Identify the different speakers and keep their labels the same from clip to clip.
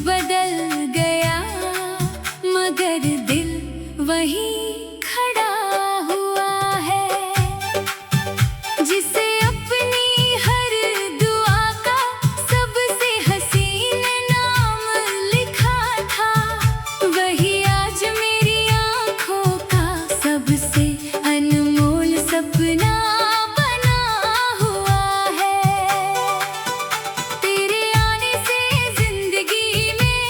Speaker 1: बदल गया मगर दिल वही खड़ा हुआ है, जिसे अपनी हर दुआ का सबसे हसीन नाम लिखा था, वही आज मेरी आँखों का सबसे अनमोल सपना बना हुआ है। तेरे आने से जिंदगी में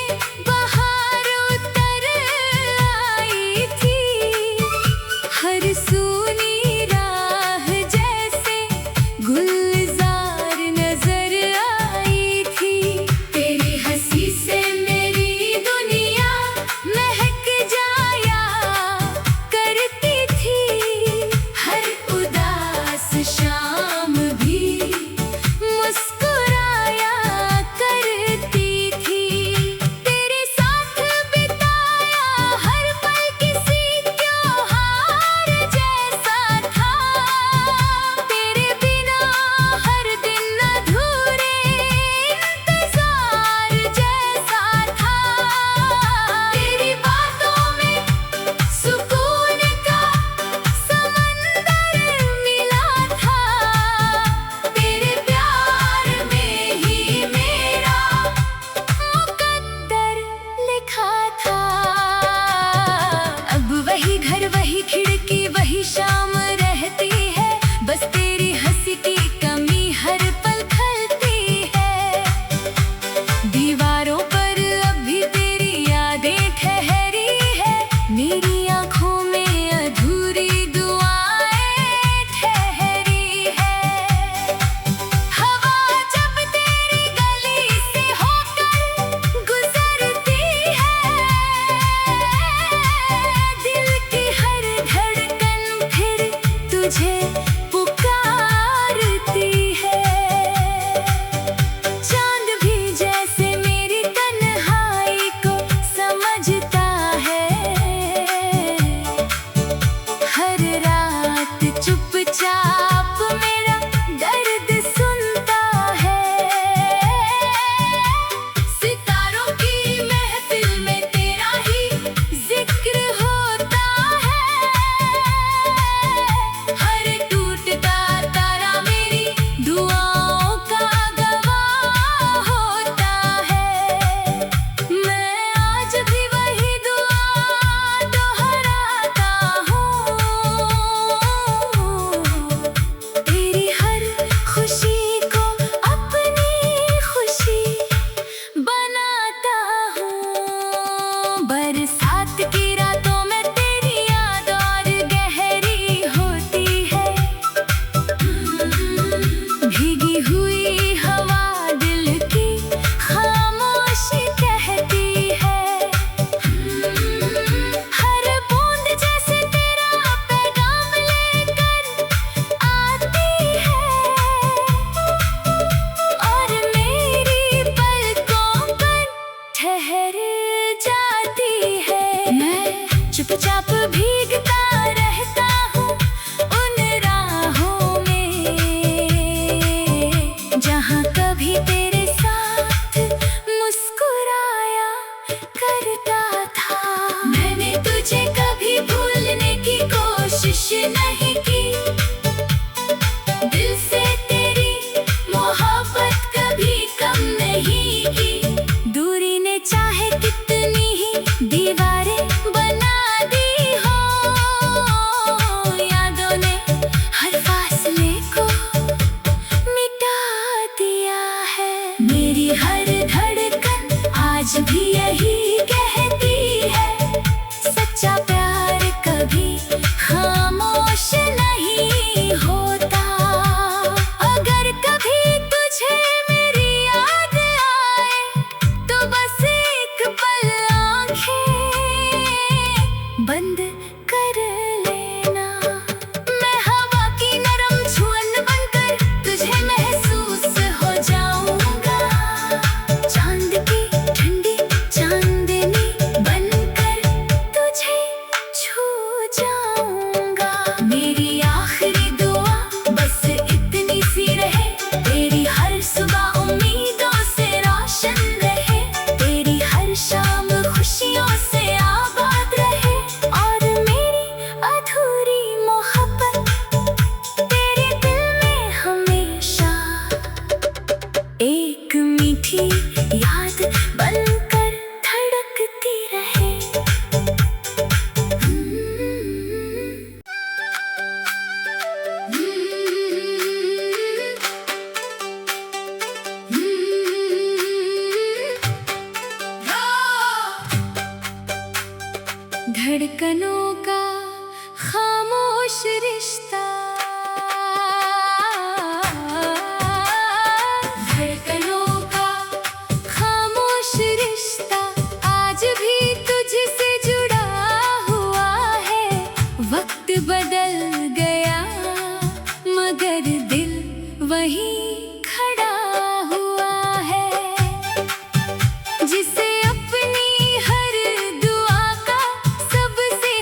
Speaker 1: बहार उतर आई थी, हर सूनी राह जैसे गुलजार नजर आई थी। तेरी हंसी से मेरी दुनिया महक जाया करती थी, हर उदास शाम भी मुस्कुराया करती थी। तेरे साथ बिताया हर पल किसी त्योहार जैसा था, तेरे बिना हर दिन अधूरे इंतजार जैसा था। तेरी बातों में सुकून का समंदर मिला था, तेरे प्यार में ही मेरा मुकद्दर लिखा था। अब वही घर वही खिड़की वही शाम रहती है, बस तेरी हंसी की कमी हर पल खलती है। दीवारों पर अभी तेरी यादें ठहरी है, मेरी आँखों में अधूरी दुआएं ठहरी है। हवा जब तेरी गली से होकर गुजरती है, दिल की हर धड़कन फिर तुझे पुकारती है। चांद भी जैसे मेरी तन्हाई को समझता है, हर रात चुपचाप मेरा दर्द सुनता है। सितारों की महफिल में तेरा ही जिक्र होता है, हर टूटता तारा मेरी दुआओं का गवाह होता है। मैं आज भी वही दुआ दोहराता हूँ, तेरी हर खुशी को अपनी खुशी बनाता हूँ। बरसात की रातों में तेरी याद और गहरी होती है, भीगी हुई हवा दिल की खामोशी कहती है। हर बूंद जैसे तेरा पैगाम लेकर आती है, और मेरी पलकों पर ठहर जाती है। मैं चुपचाप भीगता रहता हूँ उन राहों में, जहाँ कभी तेरे साथ मुस्कुराया करता था। मैंने तुझे कभी भूलने की कोशिश नहीं की, दिल से तेरी मोहब्बत कभी कम नहीं की। दूरी ने चाहे कितनी ही दीवारें बना दी हो, यादों ने हर फासले को मिटा दिया है। मेरी हर धड़कन आज भी यही कहती है, सच्चा प्यार कभी खामोश नहीं होता। अगर कभी तुझे मेरी याद आए तो बस एक पल आँखें बंद कर लेना। मैं हवा की नरम छुअन बनकर तुझे महसूस हो जाऊंगा, चांद की ठंडी चांदनी धड़कनों का खामोश रिश्ता, धड़कनों का खामोश रिश्ता आज भी तुझसे जुड़ा हुआ है। वक्त बदल गया मगर दिल वही खड़ा हुआ है। जिसे अपनी हर दुआ का सबसे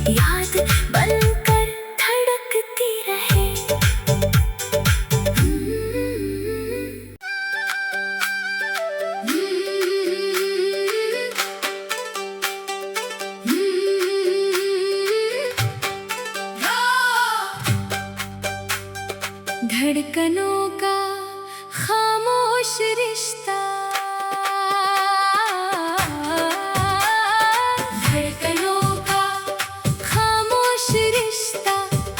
Speaker 1: याद बनकर धड़कती रहे। धड़कनों का खामोश रिश्ता, धड़कनों का खामोश रिश्ता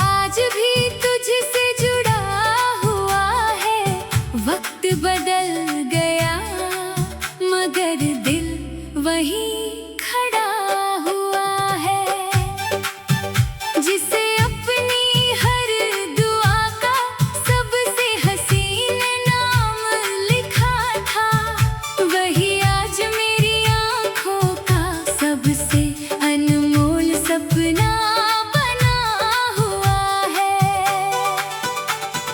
Speaker 1: आज भी तुझसे जुड़ा हुआ है। वक्त बदल गया मगर दिल वही खड़ा हुआ है। जिसे अपनी हर दुआ का सबसे हसीन नाम लिखा था, वही आज मेरी आँखों का सबसे अनमोल सपना बना हुआ है।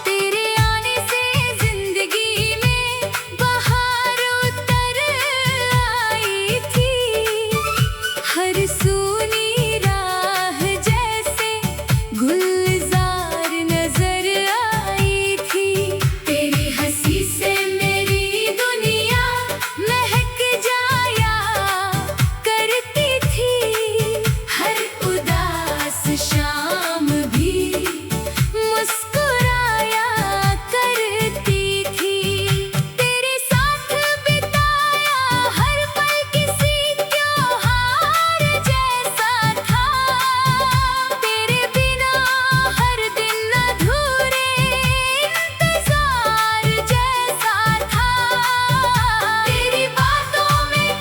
Speaker 1: तेरे आने से जिंदगी में बहार उतर आई थी। हर सूनी राह जैसे गुलजार नजर आई थी। तेरी हंसी से मेरी दुनिया महक जाया करती थी। हर उदास शाम भी मुस्कुराया करती थी। तेरे साथ बिताया हर पल किसी त्योहार जैसा था। तेरे बिना हर दिन अधूरे इंतजार जैसा था। तेरी बातों में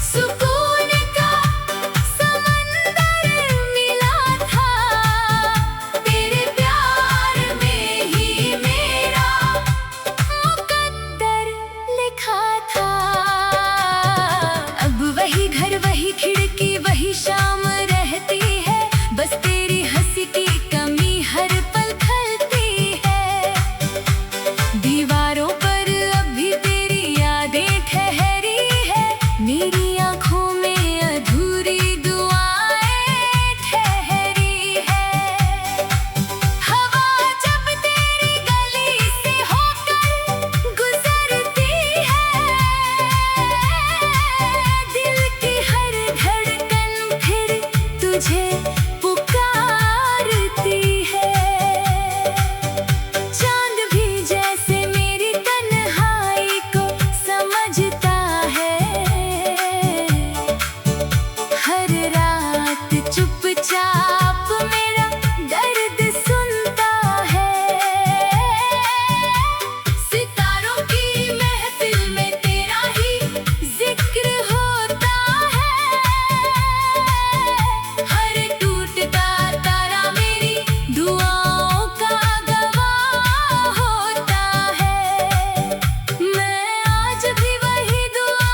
Speaker 1: सुकून का समंदर मिला था। तेरे प्यार में ही मेरा मुकद्दर लिखा था। अब वही घर वही खिड़की वही शाम रहती है। बस तेरी हंसी की कमी हर पल खलती है। दीवारों पर अभी तेरी यादें ठहरी है। मेरी आँखों में अधूरी दुआएं ठहरी है। हवा जब तेरी गली से होकर गुजरती है, दिल की हर धड़कन फिर तुझे पुकारती है। चांद भी जैसे मेरी तन्हाई को समझता है। हर रात चुपचाप मेरा दर्द सुनता है। सितारों की महफिल में तेरा ही जिक्र होता है। हर टूटता तारा मेरी दुआओं का गवाह होता है। मैं आज भी वही दुआ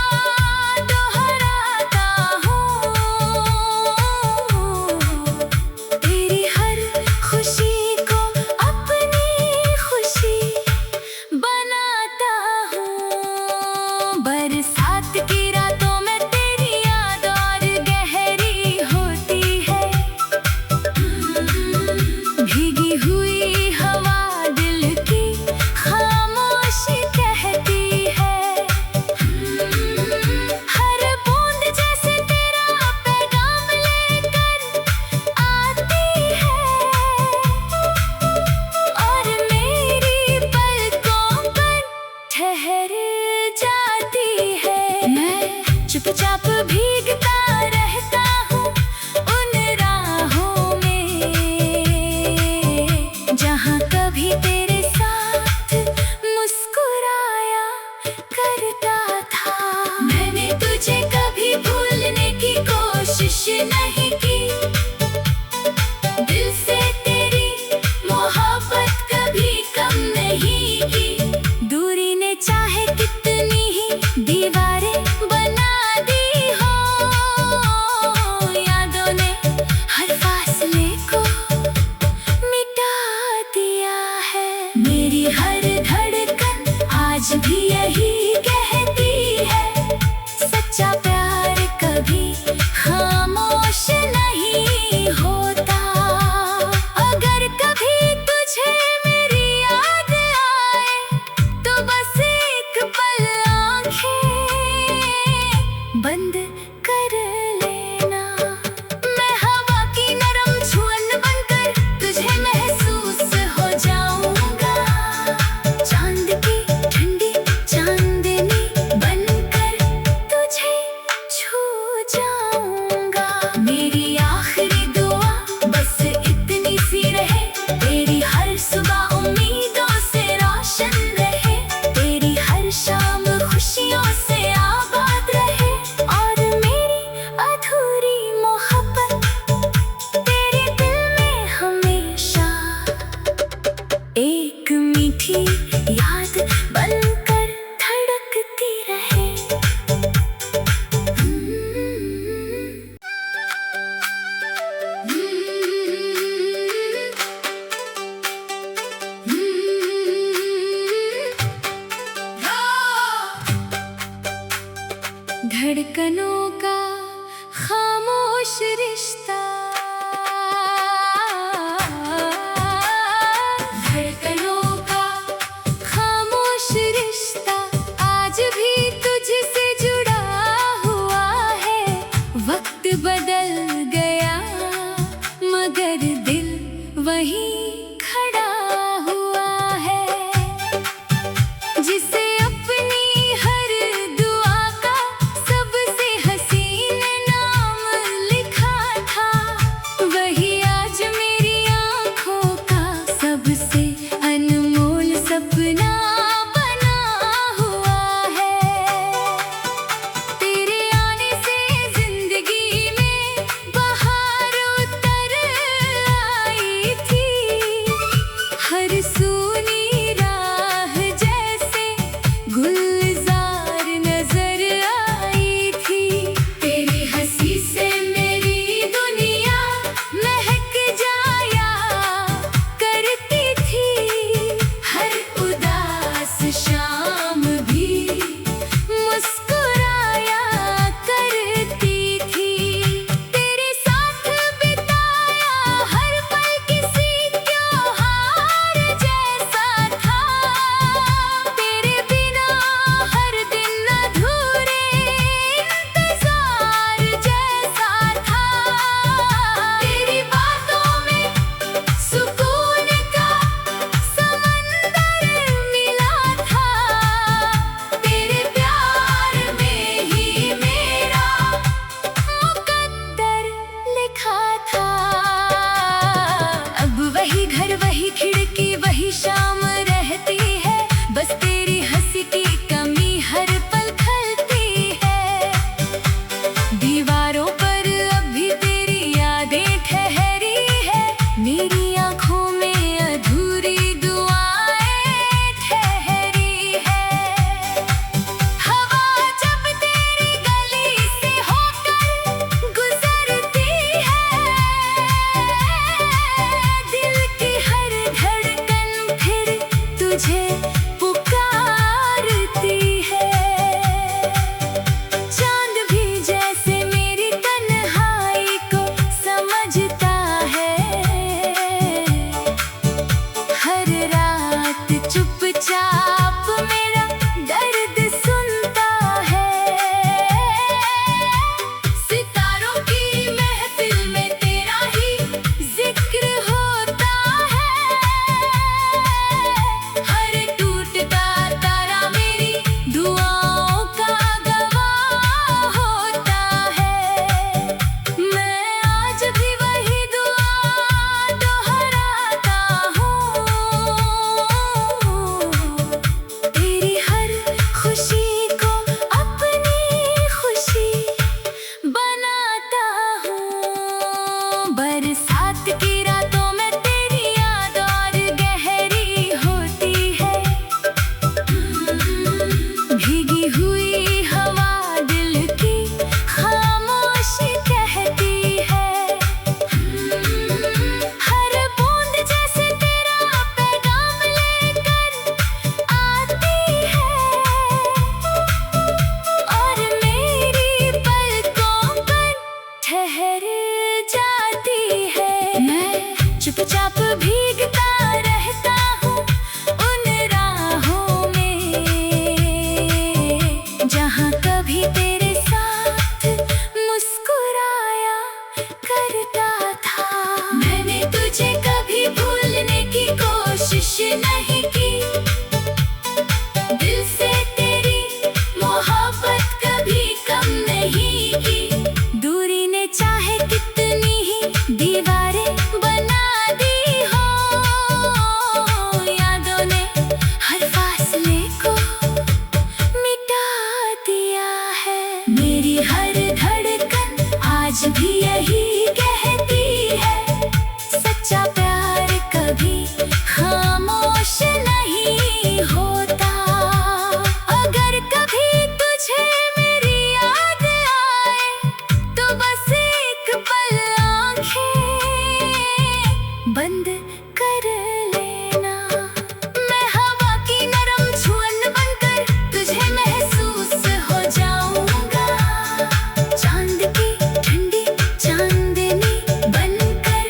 Speaker 1: दोहराता हूँ। तेरी हर खुशी को अपनी खुशी बनाता हूँ। बरसात की रातों में तेरी याद और गहरी होती है। भीगी हुई हवा दिल की खामोशी कहती है। हर बूंद जैसे तेरा पैगाम लेकर आती है। और मेरी पलकों पर ठहर जाती है। मैं चुपचाप भीगता रहता हूँ उन राहों में, जहाँ कभी तेरे साथ मुस्कुराया करता था। मैंने तुझे कभी भूलने की कोशिश नहीं की। दिल से तेरी मोहब्बत कभी कम नहीं की। दूरी ने चाहे कितनी ही दीवारें बना दी हो, बंद कर लेना। मैं हवा की नरम छुअन बनकर तुझे महसूस हो जाऊंगा। चांद की ठंडी चांदनी बनकर तुझे छू जाऊंगा। मेरी आखिरी दुआ बस इतनी सी रहे, तेरी हर सुबह उम्मीदों से रोशन रहे, तेरी हर शाम खुशियों से आबाद रहे, और मेरी हर धड़कन आज भी यही कहती है, सच्चा प्यार कभी खामोश नहीं होता। अगर कभी तुझे मेरी याद आए तो बस एक पल आंखें बंद कर लेना। मैं हवा की नरम छुअन बनकर तुझे महसूस हो जाऊंगा, चांद की ठंडी चांदनी बनकर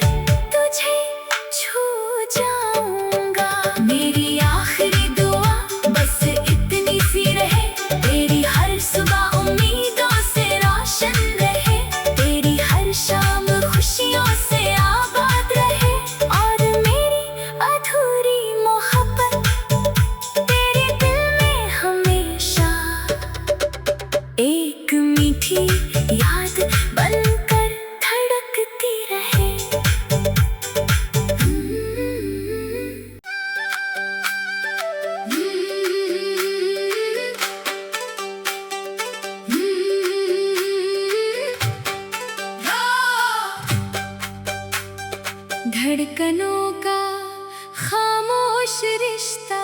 Speaker 1: तुझे छू जाऊंगा। मेरी आखिरी दुआ बस इतनी सी रहे, तेरी हर सुबह उम्मीदों से रोशन रहे, तेरी हर शाम खुशियों से आबाद रहे, और मेरी अधूरी मोहब्बत तेरे दिल में हमेशा एक मीठी याद बनकर धड़कती रहे। धड़कनों का खामोश रिश्ता,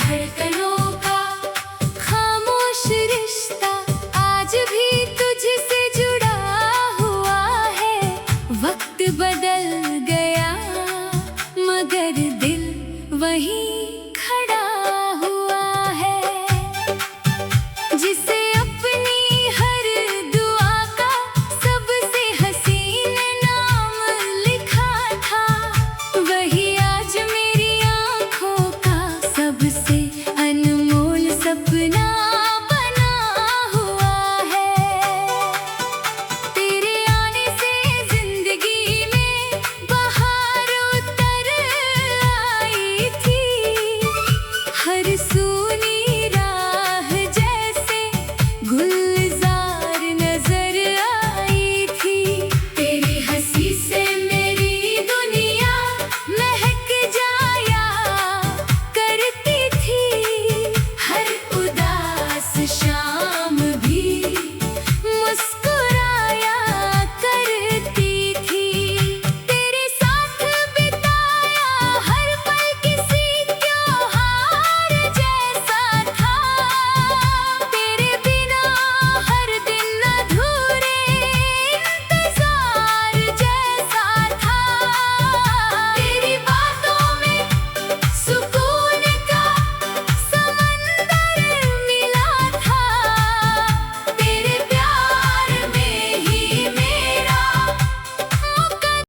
Speaker 1: धड़कनों का खामोश रिश्ता आज भी तुझसे जुड़ा हुआ है। वक्त बदल गया मगर दिल वहीं खड़ा हुआ है, जिसे अपनी हर दुआ का सबसे हसीन नाम लिखा था, वही आज मेरी आंखों का सबसे अनमोल सपना